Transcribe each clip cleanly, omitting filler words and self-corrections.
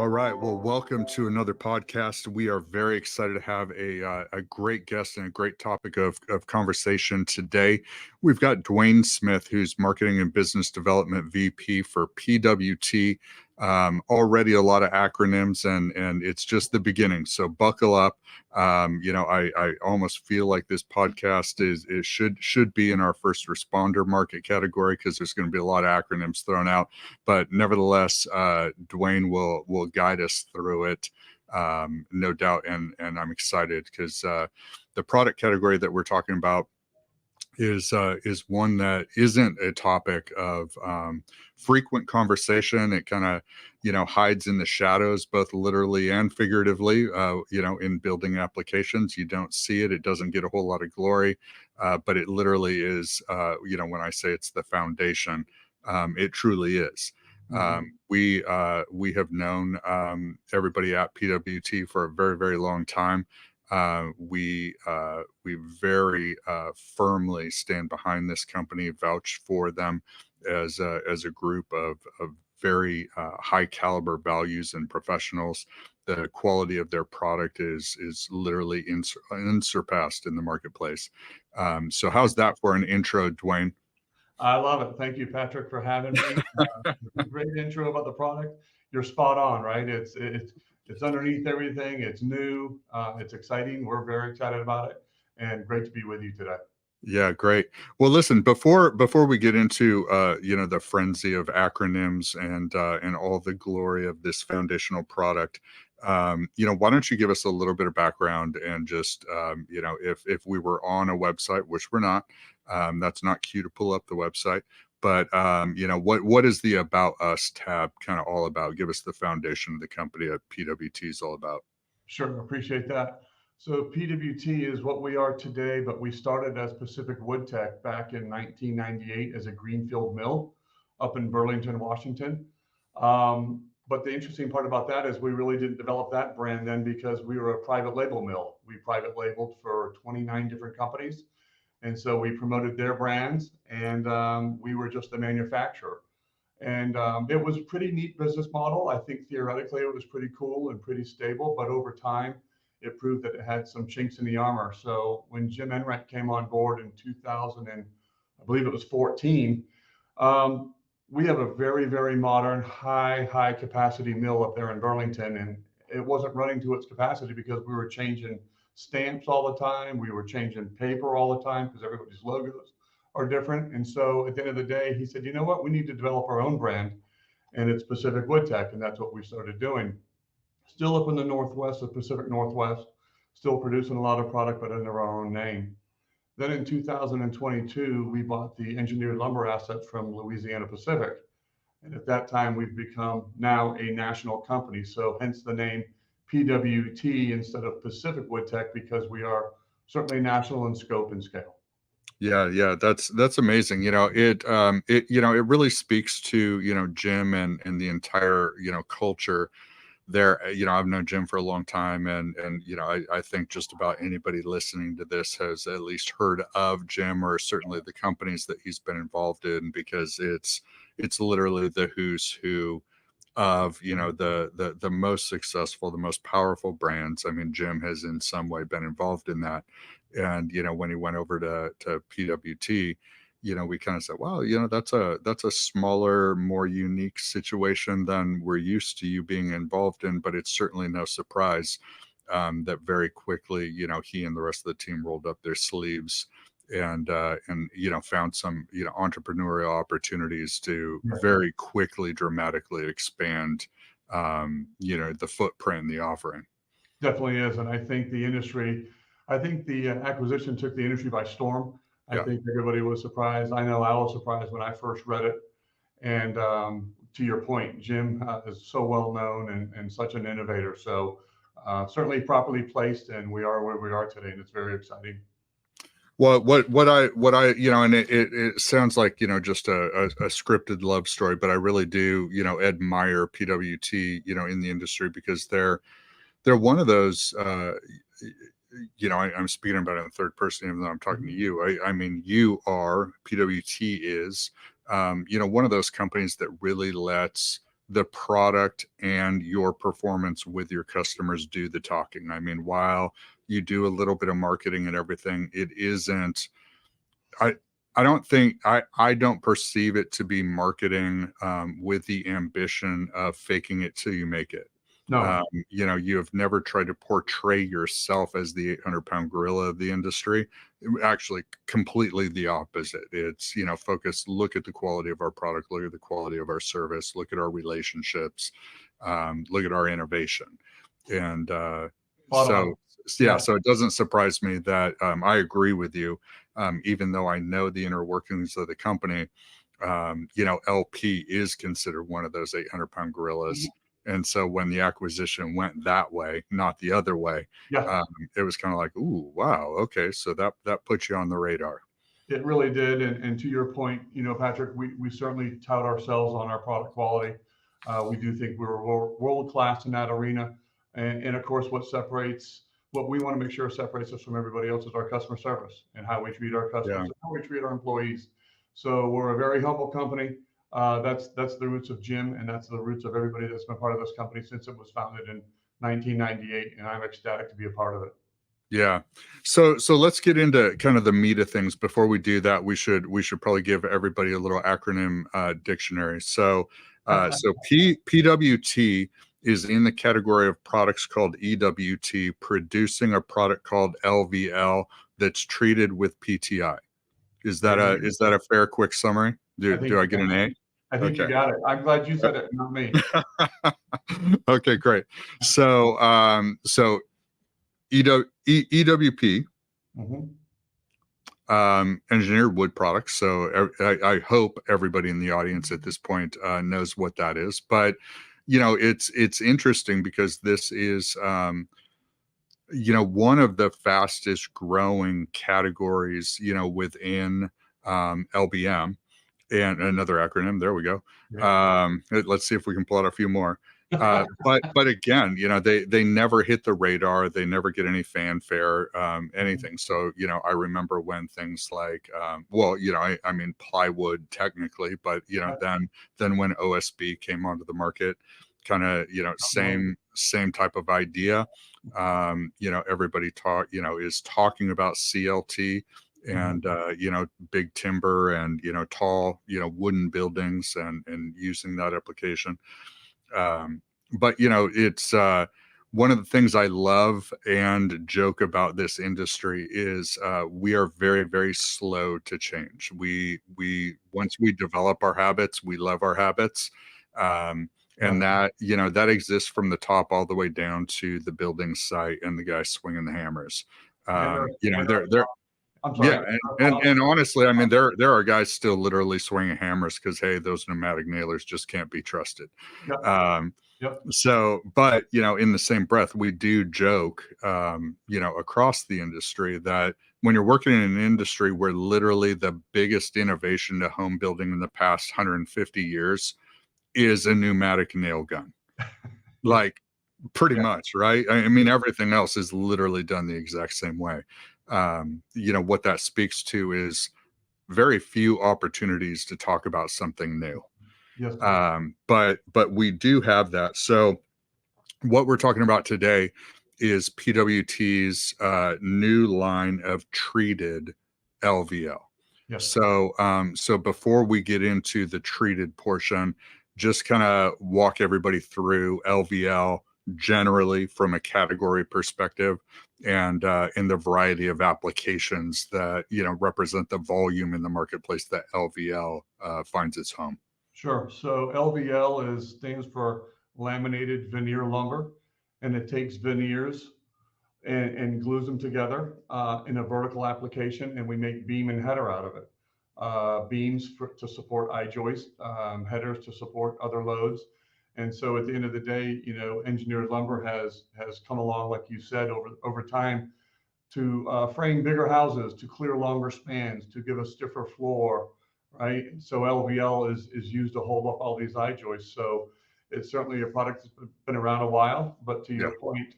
All right. Well, welcome to another podcast. We are very excited to have a great guest and a great topic of conversation today. We've got Duane Smith, who's Marketing and Business Development VP for PWT. Already a lot of acronyms, and it's just the beginning. So buckle up. I almost feel like this podcast is should be in our first responder market category because there's going to be a lot of acronyms thrown out. But nevertheless, Duane will guide us through it, no doubt. And I'm excited because the product category that we're talking about is one that isn't a topic of frequent conversation. It kind of hides in the shadows, both literally and figuratively. In building applications, you don't see it. It doesn't get a whole lot of glory, but it literally is. When I say it's the foundation, it truly is. We have known everybody at PWT for a very, very long time. We very firmly stand behind this company, vouch for them as a group of very high caliber values and professionals. The quality of their product is literally unsurpassed in the marketplace. So how's that for an intro, Duane? I love it. Thank you, Patrick, for having me. Great intro about the product. You're spot on, right? It's underneath everything. It's new. It's exciting. We're very excited about it, and great to be with you today. Yeah, great. Well, listen, before we get into the frenzy of acronyms and all the glory of this foundational product, why don't you give us a little bit of background and just if we were on a website, which we're not, that's not cue to pull up the website, but what is the About Us tab kind of all about? Give us the foundation of the company that PWT is all about. Sure, appreciate that. So PWT is what we are today, but we started as Pacific Wood Tech back in 1998 as a greenfield mill up in Burlington, Washington. But the interesting part about that is we really didn't develop that brand then because we were a private label mill. We private labeled for 29 different companies. And so we promoted their brands and we were just the manufacturer. And it was a pretty neat business model. I think theoretically it was pretty cool and pretty stable, but over time it proved that it had some chinks in the armor. So when Jim Enright came on board in 2000 and I believe it was 14, we have a very, very modern, high capacity mill up there in Burlington, and it wasn't running to its capacity because we were changing stamps all the time. We were changing paper all the time because everybody's logos are different. And so at the end of the day, he said, you know what, we need to develop our own brand, and it's Pacific Wood Tech, and that's what we started doing. Still up in the Northwest, the Pacific Northwest, still producing a lot of product, but under our own name. Then in 2022, we bought the engineered lumber assets from Louisiana Pacific. And at that time, we've become now a national company. So hence the name PWT instead of Pacific Wood Tech, because we are certainly national in scope and scale. Yeah, that's amazing. It really speaks to, Jim and the entire, culture there. I've known Jim for a long time, and I think just about anybody listening to this has at least heard of Jim or certainly the companies that he's been involved in, because it's literally the who's who of the most successful, the most powerful brands. I mean, Jim has in some way been involved in that. And when he went over to PWT, we kind of said, wow, that's a smaller, more unique situation than we're used to you being involved in. But it's certainly no surprise that very quickly, he and the rest of the team rolled up their sleeves and found some entrepreneurial opportunities to very quickly, dramatically expand the footprint and the offering. Definitely is. And I think the acquisition took the industry by storm. I think everybody was surprised. I know I was surprised when I first read it. And to your point, Jim is so well known and such an innovator. So certainly properly placed, and we are where we are today, and it's very exciting. Well, what I and it sounds like just a scripted love story, but I really do admire PWT in the industry, because they're one of those. I'm speaking about it in the third person, even though I'm talking to you. I mean, PWT is, one of those companies that really lets the product and your performance with your customers do the talking. I mean, while you do a little bit of marketing and everything, it isn't, I, I don't think I don't perceive it to be marketing with the ambition of faking it till you make it. No. You know, you have never tried to portray yourself as the 800-pound gorilla of the industry. Actually, completely the opposite. It's, you know, focus, look at the quality of our product, look at the quality of our service, look at our relationships, look at our innovation. And Spot on. so, yeah, Yeah. so it doesn't surprise me that I agree with you, even though I know the inner workings of the company. You know, LP is considered one of those 800-pound gorillas. And so when the acquisition went that way, not the other way, Yeah. it was kind of like, ooh, wow, okay, so that puts you on the radar. It really did. And to your point, you know, Patrick, we certainly tout ourselves on our product quality. We do think we're world class in that arena. And of course, what we want to make sure separates us from everybody else is our customer service and how we treat our Yeah, customers and how we treat our employees. So we're a very humble company. That's the roots of Jim, and that's the roots of everybody that's been part of this company since it was founded in 1998. And I'm ecstatic to be a part of it. yeah. So let's get into kind of the meat of things. Before we do that, we should probably give everybody a little acronym dictionary. So PWT is in the category of products called EWT, producing a product called LVL that's treated with PTI. Is that Very a good. is that a fair quick summary? I Do think I you get got an it. A? I think you Okay. got it. I'm glad you said it, not me. Okay, great. So EWP, Mhm. engineered wood products. So I hope everybody in the audience at this point knows what that is. But you know, it's interesting because this is you know, one of the fastest growing categories, you know, within LBM, and another acronym. There we go. Yeah. Let's see if we can pull out a few more. But again, you know, they never hit the radar. They never get any fanfare, anything. So you know, I remember when things like, well, you know, I mean plywood technically, but you know, then when OSB came onto the market, kind of, you know, same type of idea. You know, everybody is talking about CLT and you know, big timber and, you know, tall, you know, wooden buildings and using that application. But you know, it's one of the things I love and joke about this industry is we are very, very slow to change. We once we develop our habits, we love our habits. And that, you know, that exists from the top all the way down to the building site and the guy swinging the hammers. And You know, and they're I'm yeah, sorry. and honestly, I mean, there are guys still literally swinging hammers because hey, those pneumatic nailers just can't be trusted. Yep. Um, Yep. so, but you know, in the same breath, we do joke, you know, across the industry that when you're working in an industry where literally the biggest innovation to home building in the past 150 years is a pneumatic nail gun, Yeah. like pretty Yeah. much, right? I mean, everything else is literally done the exact same way. You know, what that speaks to is very few opportunities to talk about something new. Yes. But we do have that. So what we're talking about today is PWT's new line of treated LVL. Yes. So before we get into the treated portion, just kind of walk everybody through LVL generally from a category perspective and in the variety of applications that, you know, represent the volume in the marketplace that LVL finds its home. Sure. So LVL stands for laminated veneer lumber, and it takes veneers and glues them together in a vertical application, and we make beam and header out of it. Beams to support I-joist, headers to support other loads. And so at the end of the day, you know, engineered lumber has come along, like you said, over time to frame bigger houses, to clear longer spans, to give a stiffer floor, right? So LVL is used to hold up all these I-joists. So it's certainly a product that's been around a while, but to Yeah. your point,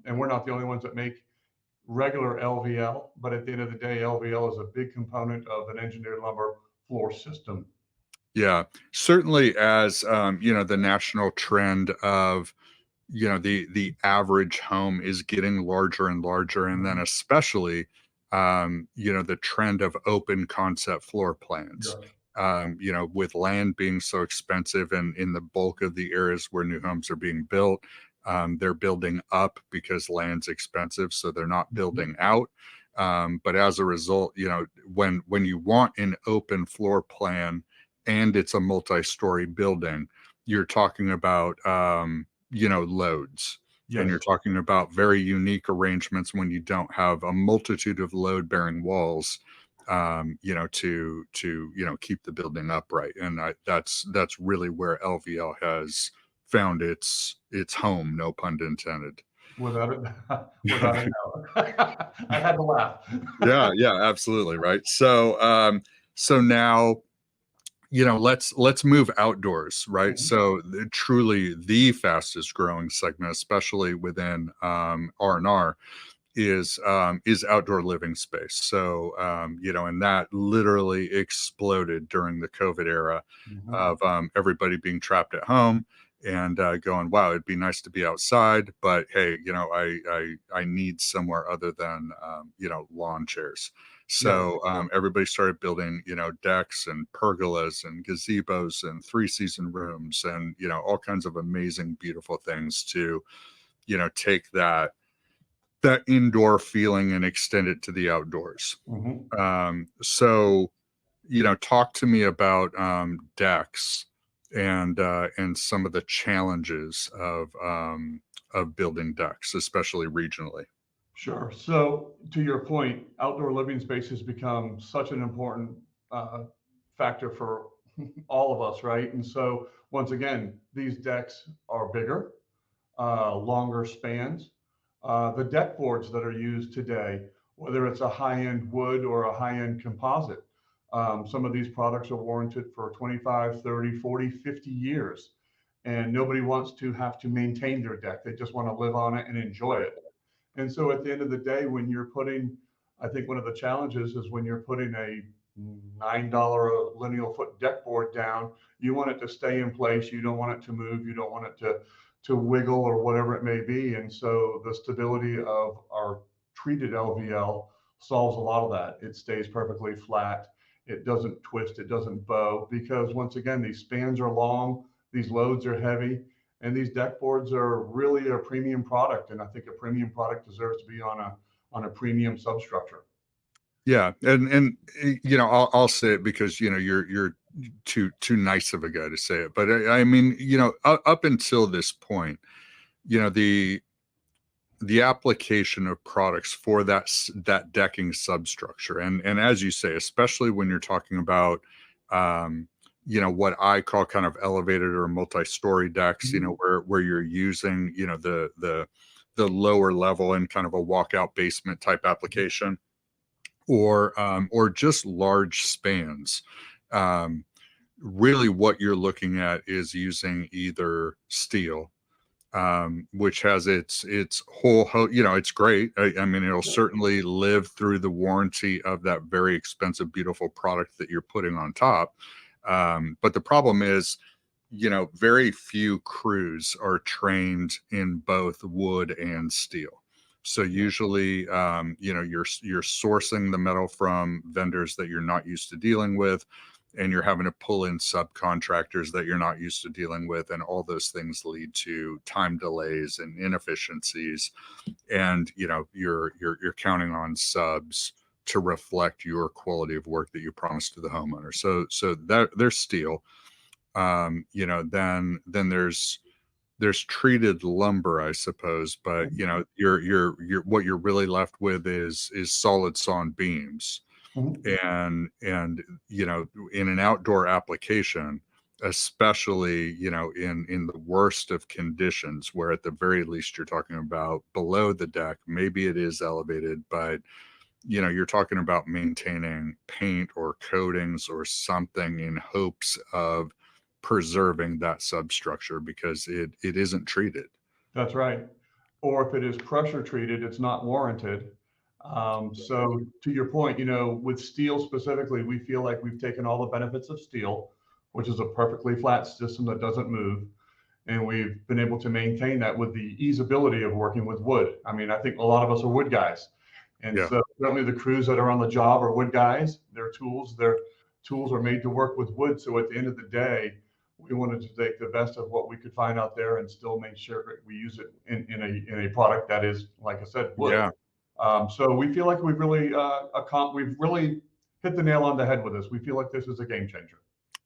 and we're not the only ones that make regular LVL, but at the end of the day, LVL is a big component of an engineered lumber floor system. Yeah, certainly as the national trend of the average home is getting larger and larger, and then Mhm. especially the trend of open concept floor plans. Yeah. With land being so expensive and in the bulk of the areas where new homes are being built, they're building up because land's expensive, so they're not Mhm. building out. But as a result, when you want an open floor plan and it's a multi-story building, you're talking about loads. And you're Yes. talking about very unique arrangements when you don't have a multitude of load-bearing walls, to keep the building upright. And that's really where LVL has found its home, no pun intended. Without it, without a doubt. I had to laugh. Yeah, yeah, absolutely, right. So now let's move outdoors, right? Mhm. So truly the fastest growing segment, especially within R&R, is outdoor living space. So and that literally exploded during the COVID era Mhm. of everybody being trapped at home and going, wow, it'd be nice to be outside, but hey, I need somewhere other than lawn chairs. Yep. So everybody started building, decks and pergolas and gazebos and three-season rooms and all kinds of amazing, beautiful things to take that indoor feeling and extend it to the outdoors. Mhm. So talk to me about decks and some of the challenges of building decks, especially regionally. Sure. So to your point, outdoor living space has become such an important uh, factor for all of us, right? And so once again, these decks are bigger, longer spans. The deck boards that are used today, whether it's a high-end wood or a high-end composite, some of these products are warranted for 25, 30, 40, 50 years. And nobody wants to have to maintain their deck. They just want to live on it and enjoy it. And so at the end of the day, when you're putting, I think one of the challenges is when you're putting a $9 lineal foot deck board down, you want it to stay in place. You don't want it to move. You don't want it to wiggle or whatever it may be. And so the stability of our treated LVL solves a lot of that. It stays perfectly flat. It doesn't twist. It doesn't bow because once again, these spans are long. These loads are heavy. And these deck boards are really a premium product. And I think a premium product deserves to be on a premium substructure. Yeah, and I'll say it because you're too nice of a guy to say it, but I mean up until this point, the application of products for that decking substructure, and as you say, especially when you're talking about um what I call kind of elevated or multi-story decks, Mhm. where you're using the lower level in kind of a walkout basement type application, or just large spans. um Really what you're looking at is using either steel, which has its it's great. I mean, it'll certainly live through the warranty of that very expensive, beautiful product that you're putting on top. But the problem is, very few crews are trained in both wood and steel. So Yeah, usually, you're sourcing the metal from vendors that you're not used to dealing with, and you're having to pull in subcontractors that you're not used to dealing with, and all those things lead to time delays and inefficiencies. And you're counting on subs to reflect your quality of work that you promised to the homeowner. So that there's steel. Then there's treated lumber, I suppose, but you're what you're really left with is solid sawn beams. mhm, And in an outdoor application, especially in the worst of conditions, where at the very least you're talking about below the deck, maybe it is elevated, but you're talking about maintaining paint or coatings or something in hopes of preserving that substructure because it isn't treated. that's right. Or if it is pressure treated, it's not warranted. So to your point, with steel specifically, we feel like we've taken all the benefits of steel, which is a perfectly flat system that doesn't move. And we've been able to maintain that with the easeability of working with wood. I mean, I think a lot of us are wood guys. And Yeah. so certainly the crews that are on the job are wood guys. Their tools are made to work with wood. So at the end of the day, we wanted to take the best of what we could find out there and still make sure that we use it in a product that is, like I said, wood. Yeah. So we feel like we've really hit the nail on the head with this. We feel like this is a game changer.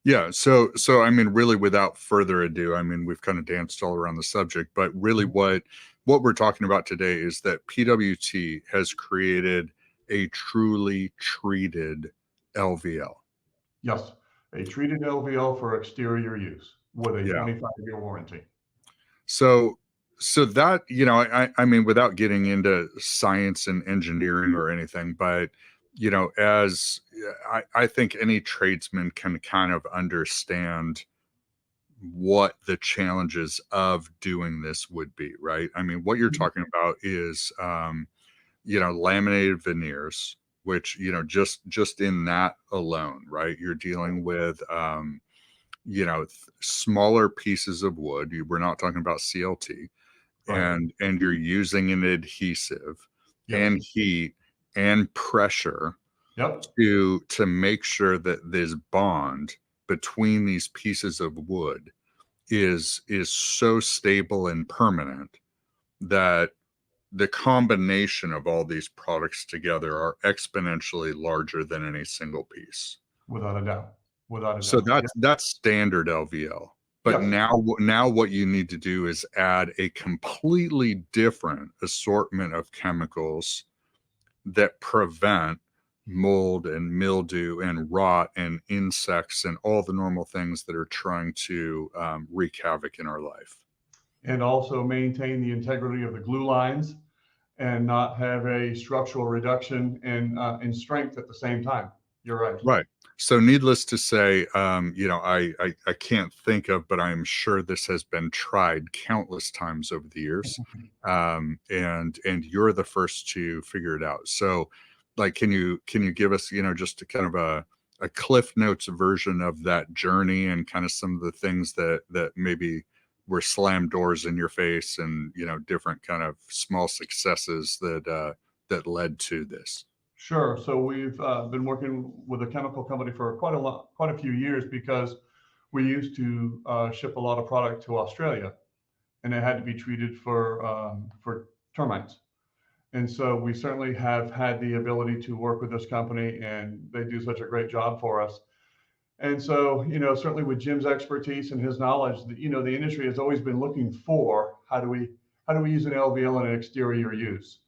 Yeah. So I mean, really, without further ado, I mean, we've kind of danced all around the subject, but really what we're talking about today is that PWT has created a truly treated LVL. Yes, a treated LVL for exterior use with a Yeah. 25-year warranty. So that, I mean, without getting into science and engineering or anything, but as I think any tradesman can kind of understand what the challenges of doing this would be, right? I mean, what you're talking about is laminated veneers, which, just in that alone, right? You're dealing with smaller pieces of wood. We're not talking about CLT, Right. and you're using an adhesive Yes. and heat and pressure Yep. to make sure that this bond between these pieces of wood is so stable and permanent that the combination of all these products together are exponentially larger than any single piece. Without a doubt. Without a So doubt. that's standard LVL. But Yes. now what you need to do is add a completely different assortment of chemicals that prevent mold and mildew and rot and insects and all the normal things that are trying to wreak havoc in our life. And also maintain the integrity of the glue lines and not have a structural reduction in strength at the same time. You're right. Right. So needless to say, I can't think of, but I am sure this has been tried countless times over the years. And you're the first to figure it out. So like, can you give us, just a kind of a Cliff Notes version of that journey and kind of some of the things that maybe were slam doors in your face and, different kind of small successes that led to this? Sure. So we've been working with a chemical company for quite a few years because we used to ship a lot of product to Australia, and it had to be treated for termites. And so we certainly have had the ability to work with this company, and they do such a great job for us. And so, certainly with Jim's expertise and his knowledge, the industry has always been looking for how do we use an LVL in an exterior use.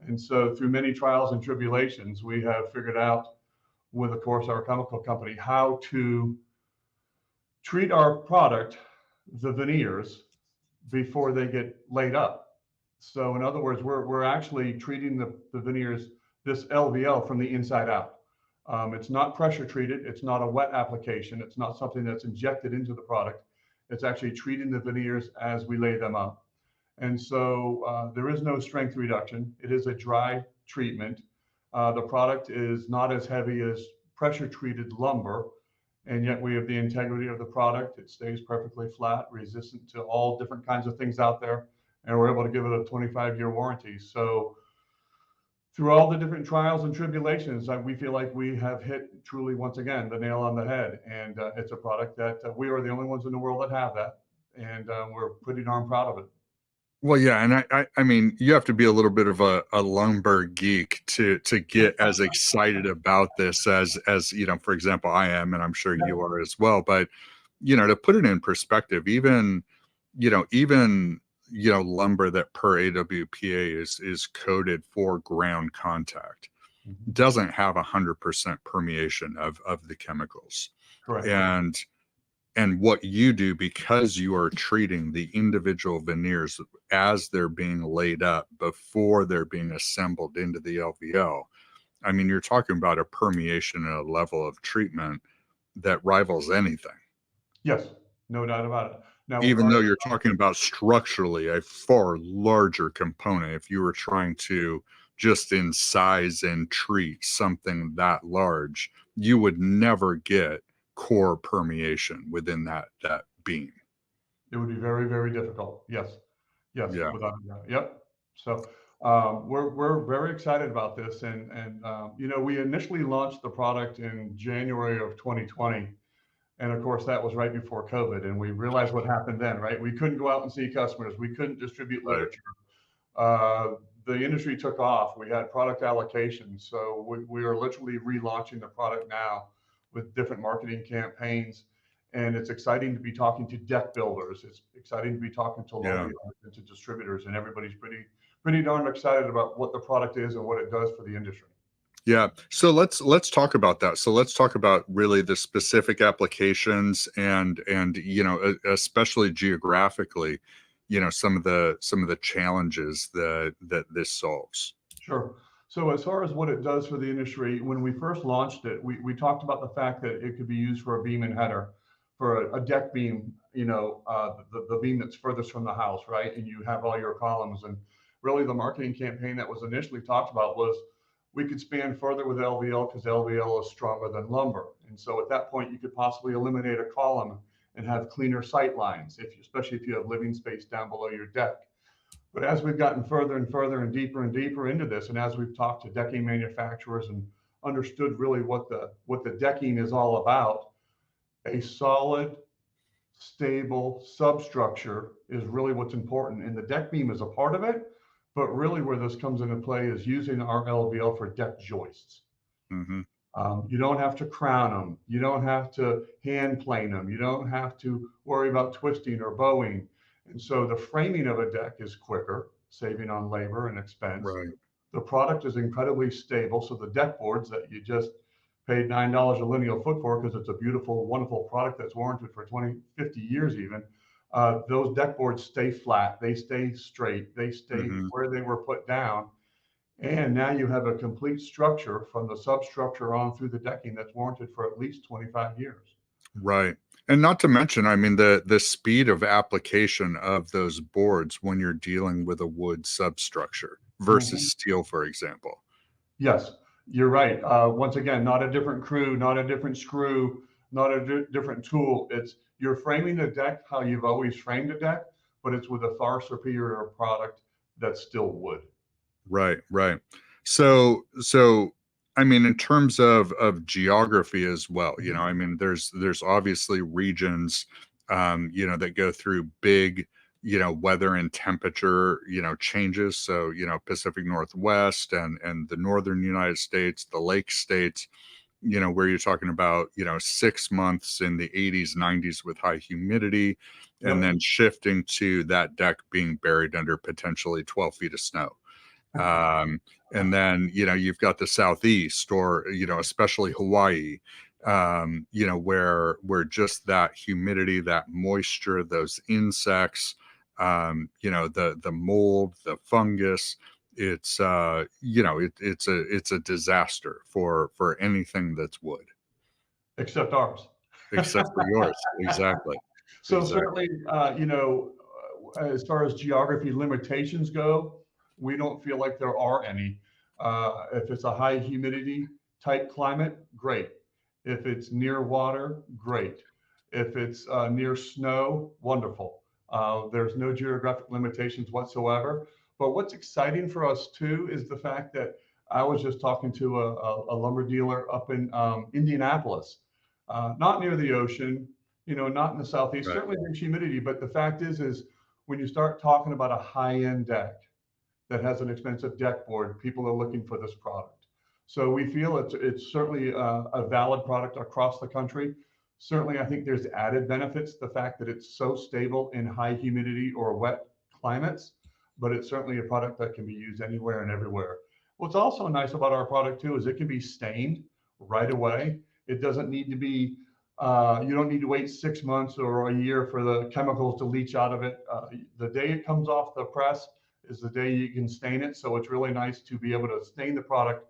And so through many trials and tribulations, we have figured out with, of course, our chemical company, how to treat our product, the veneers, before they get laid up. So in other words, we're actually treating the veneers, this LVL, from the inside out. It's not pressure treated. It's not a wet application. It's not something that's injected into the product. It's actually treating the veneers as we lay them up. And so there is no strength reduction. It is a dry treatment. The product is not as heavy as pressure treated lumber, and yet we have the integrity of the product. It stays perfectly flat, resistant to all different kinds of things out there, and we're able to give it a 25-year warranty. So through all the different trials and tribulations, we feel like we have hit truly, once again, the nail on the head. And it's a product that we are the only ones in the world that have that, and we're pretty darn proud of it. Well, yeah, and I mean, you have to be a little bit of a lumber geek to get as excited about this as for example, I am, and I'm sure you are as well. But to put it in perspective, even lumber that per AWPA is coded for ground contact doesn't have 100% permeation of the chemicals. Correct. And what you do, because you are treating the individual veneers as they're being laid up before they're being assembled into the LVL, I mean, you're talking about a permeation and a level of treatment that rivals anything. Yes, no doubt about it. Now, Even though you're talking about structurally a far larger component, if you were trying to just in size and treat something that large, you would never get core permeation within that beam. It would be very, very difficult. Yes. Yes. Yeah. Without a doubt. Yep. So we're very excited about this. And you know, we initially launched the product in January of 2020. And of course, that was right before COVID. And we realized what happened then, right? We couldn't go out and see customers. We couldn't distribute Right. literature. The industry took off. We had product allocations. So we are literally relaunching the product now with different marketing campaigns. And it's exciting to be talking to deck builders. It's exciting to be talking to local and to distributors, and everybody's pretty darn excited about what the product is and what it does for the industry. Yeah. So let's talk about that. So let's talk about really the specific applications and you know, especially geographically, you know, some of the challenges that this solves. Sure. So as far as what it does for the industry, when we first launched it, we talked about the fact that it could be used for a beam and header, for a deck beam, you know, the beam that's furthest from the house, right? And you have all your columns. And really the marketing campaign that was initially talked about was we could span further with LVL because LVL is stronger than lumber. And so at that point, you could possibly eliminate a column and have cleaner sight lines, especially if you have living space down below your deck. But as we've gotten further and further and deeper into this, and as we've talked to decking manufacturers and understood really what the decking is all about, a solid, stable substructure is really what's important. And the deck beam is a part of it, but really where this comes into play is using our LVL for deck joists. Mm-hmm. You don't have to crown them. You don't have to hand plane them. You don't have to worry about twisting or bowing. And so the framing of a deck is quicker, saving on labor and expense. Right. The product is incredibly stable. So the deck boards that you just paid $9 a lineal foot for, because it's a beautiful, wonderful product that's warranted for 20, 50 years even, those deck boards stay flat, they stay straight, they stay where they were put down. And now you have a complete structure from the substructure on through the decking that's warranted for at least 25 years. Right. And not to mention, I mean, the speed of application of those boards when you're dealing with a wood substructure versus steel, for example. Yes, you're right. Once again, not a different crew, not a different screw, not a different tool. It's you're framing the deck how you've always framed a deck, but it's with a far superior product that's still wood. Right, right. So I mean, in terms of geography as well, you know, I mean, there's obviously regions, you know, that go through big, you know, weather and temperature, you know, changes. So, you know, Pacific Northwest and the northern United States, the lake states, you know, where you're talking about, you know, 6 months in the 80s, 90s with high humidity, and then shifting to that deck being buried under potentially 12 feet of snow. And then, you know, you've got the Southeast, or, you know, especially Hawaii, you know, where just that humidity, that moisture, those insects, you know, the mold, the fungus, it's you know, it's a disaster for anything that's wood. Except ours. Except for yours. Exactly. So Exactly. certainly, you know, as far as geography limitations go, we don't feel like there are any. If it's a high humidity type climate, great. If it's near water, great. If it's near snow, wonderful. There's no geographic limitations whatsoever. But what's exciting for us too is the fact that I was just talking to a lumber dealer up in Indianapolis, not near the ocean, you know, not in the Southeast. Right. Certainly there's humidity, but the fact is when you start talking about a high-end deck that has an expensive deck board, people are looking for this product. So we feel it's certainly a valid product across the country. Certainly, I think there's added benefits, the fact that it's so stable in high humidity or wet climates, but it's certainly a product that can be used anywhere and everywhere. What's also nice about our product too is it can be stained right away. It doesn't need to be, you don't need to wait 6 months or a year for the chemicals to leach out of it. The day it comes off the press is the day you can stain it. So it's really nice to be able to stain the product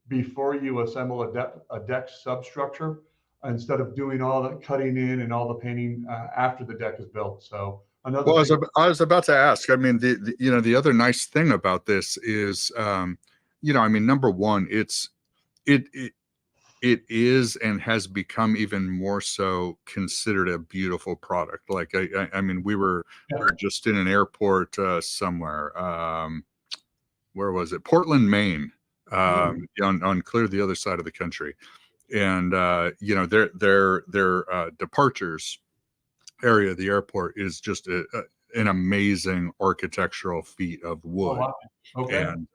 before you assemble a deck substructure, instead of doing all the cutting in and all the painting after the deck is built. So another Well, thing. I was about to ask. I mean, the you know, the other nice thing about this is, you know, I mean, number one, it it is and has become even more so considered a beautiful product. Like I mean, we Yeah. were just in an airport somewhere. Where was it? Portland, Maine. Mm. On clear the other side of the country, and their departures area of the airport is just an amazing architectural feat of Oh, wood. wow. Okay. And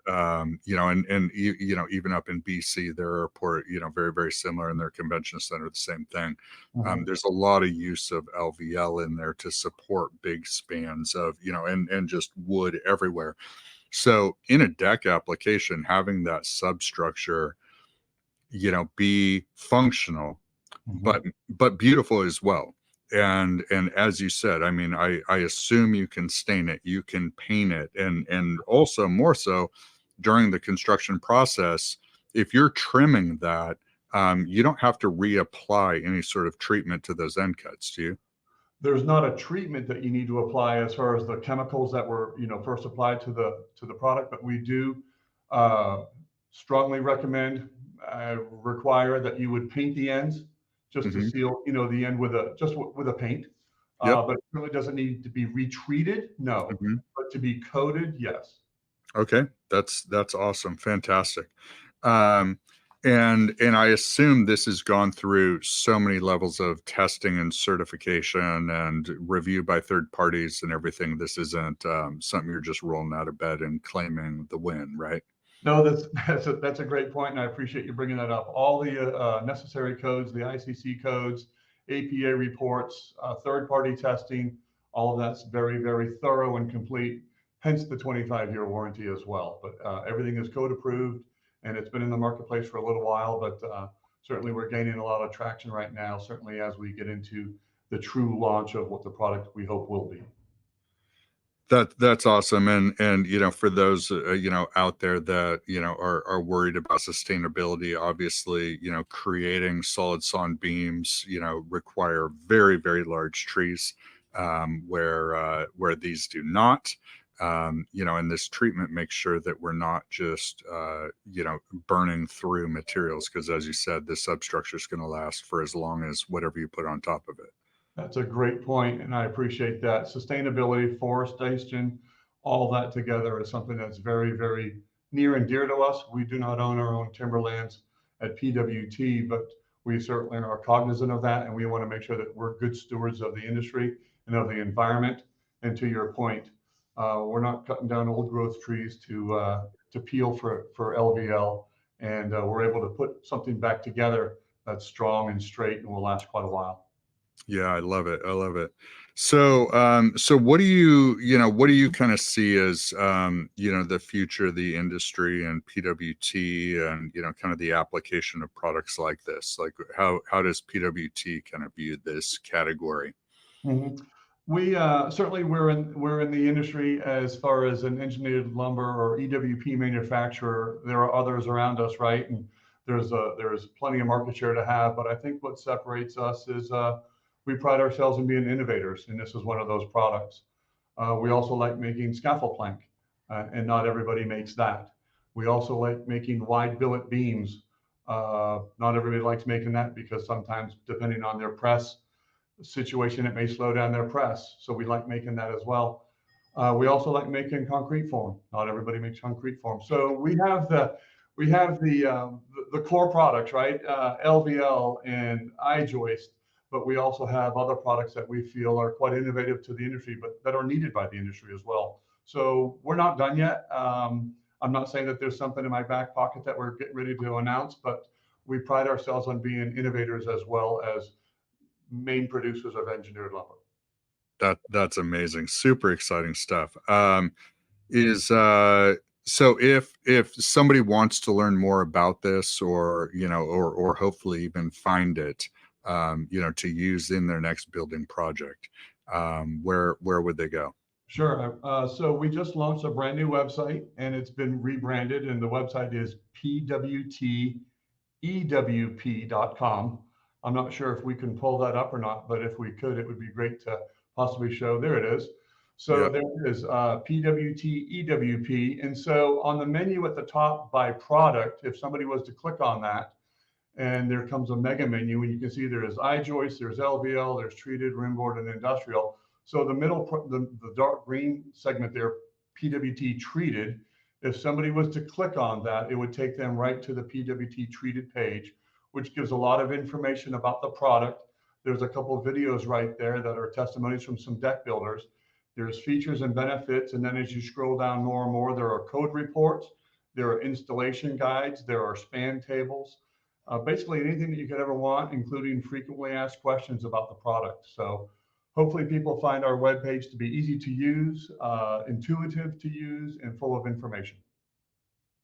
even up in BC, their airport, very very similar, in their convention center, the same thing. Mhm. There's a lot of use of LVL in there to support big spans of, and just wood everywhere. So in a deck application, having that substructure, be functional, but Mhm. beautiful as well. And as you said, I mean, I assume you can stain it, you can paint it, and also more so during the construction process, if you're trimming that, you don't have to reapply any sort of treatment to those end cuts, do you? There's not a treatment that you need to apply as far as the chemicals that were, first applied to the product, but we do uh, strongly recommend, require that you would paint the ends just to Hmm. seal, the end with with a paint. Yep. But it really doesn't need to be retreated, no. Hmm. But to be coated, yes. Okay, that's awesome, fantastic. Um, and I assume this has gone through so many levels of testing and certification and review by third parties and everything. This isn't something you're just rolling out of bed and claiming the win, right? No, that's that's a great point, and I appreciate you bringing that up. All the necessary codes, the ICC codes, APA reports, third-party testing, all of that's very, very thorough and complete. Hence the 25-year warranty as well. But everything is code approved, and it's been in the marketplace for a little while. But certainly, we're gaining a lot of traction right now. Certainly, as we get into the true launch of what the product we hope will be. That's awesome, and for those out there that are worried about sustainability, obviously creating solid sawn beams require very very large trees, where these do not. And this treatment makes sure that we're not just burning through materials, because as you said, the substructure is going to last for as long as whatever you put on top of it. That's a great point, and I appreciate that. Sustainability, forestation, all that together is something that's very, very near and dear to us. We do not own our own timberlands at PWT, but we certainly are cognizant of that, and we want to make sure that we're good stewards of the industry and of the environment. And to your point, we're not cutting down old growth trees to peel for LVL, and we're able to put something back together that's strong and straight and will last quite a while. Yeah, I love it. I love it. So what do what do you kind of see as, the future of the industry and PWT and, kind of the application of products like this? Like how does PWT kind of view this category? Mhm. We certainly we're in the industry as far as an engineered lumber or EWP manufacturer. There are others around us, right? And there's plenty of market share to have. But I think what separates us is we pride ourselves in being innovators, and this is one of those products. We also like making scaffold plank, and not everybody makes that. We also like making wide billet beams. Not everybody likes making that because sometimes, depending on their press situation, it may slow down their press. So we like making that as well. We also like making concrete form. Not everybody makes concrete form. So we have the core products, right? LVL and I-joist, but we also have other products that we feel are quite innovative to the industry, but that are needed by the industry as well. So we're not done yet. I'm not saying that there's something in my back pocket that we're getting ready to announce, but we pride ourselves on being innovators as well as main producers of engineered lumber. That's amazing. Super exciting stuff. Is So if somebody wants to learn more about this, or or hopefully even find it, to use in their next building project, where would they go? Sure. So we just launched a brand new website and it's been rebranded, and the website is pwtewp.com. I'm not sure if we can pull that up or not, but if we could, it would be great to possibly show. There it is. So Yeah. there it is, PWT. And so on the menu at the top by product, if somebody was to click on that, and there comes a mega menu, and you can see there is I-joist, there's LVL, there's treated, rimboard, and industrial. So the the dark green segment there, PWT treated, if somebody was to click on that, it would take them right to the PWT treated page, which gives a lot of information about the product. There's a couple of videos right there that are testimonies from some deck builders. There's features and benefits, and then as you scroll down more and more, there are code reports, there are installation guides, there are span tables, basically anything that you could ever want, including frequently asked questions about the product. So hopefully people find our webpage to be easy to use, intuitive to use, and full of information.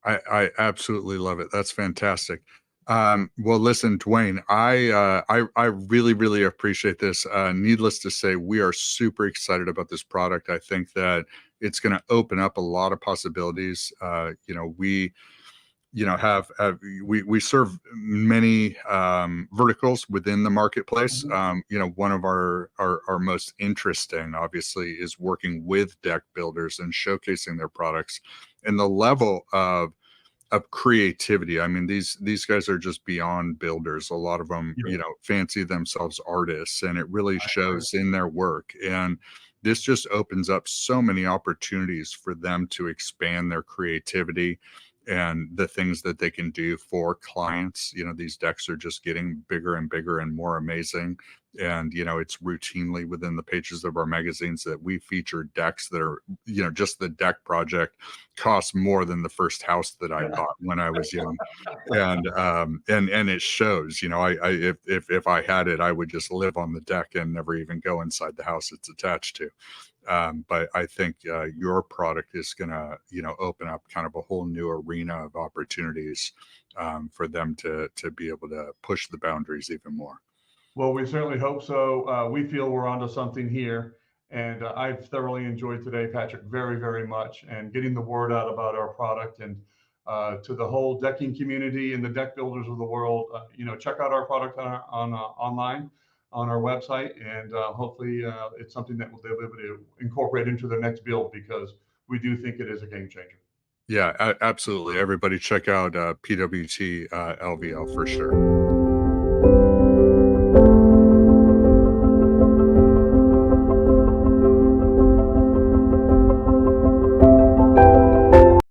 I absolutely love it. That's fantastic. Well, listen, Duane, I really, really appreciate this. Needless to say, we are super excited about this product. I think that it's going to open up a lot of possibilities. We we serve many verticals within the marketplace. One of our most interesting, obviously, is working with deck builders and showcasing their products, and the level of creativity. I mean, these guys are just beyond builders. A lot of them, Yeah. fancy themselves artists, and it really shows in their work. And this just opens up so many opportunities for them to expand their creativity and the things that they can do for clients. These decks are just getting bigger and bigger and more amazing. And, it's routinely within the pages of our magazines that we feature decks that are, just the deck project costs more than the first house that I bought when I was young. And it shows. If I had it, I would just live on the deck and never even go inside the house it's attached to. But I think your product is going to, open up kind of a whole new arena of opportunities for them to be able to push the boundaries even more. Well, we certainly hope so. We feel we're onto something here. And I've thoroughly enjoyed today, Patrick, very, very much, and getting the word out about our product, and to the whole decking community and the deck builders of the world. Check out our product on online on our website, and hopefully it's something that they'll be able to incorporate into their next build, because we do think it is a game changer. Yeah, absolutely. Everybody check out PWT LVL for sure.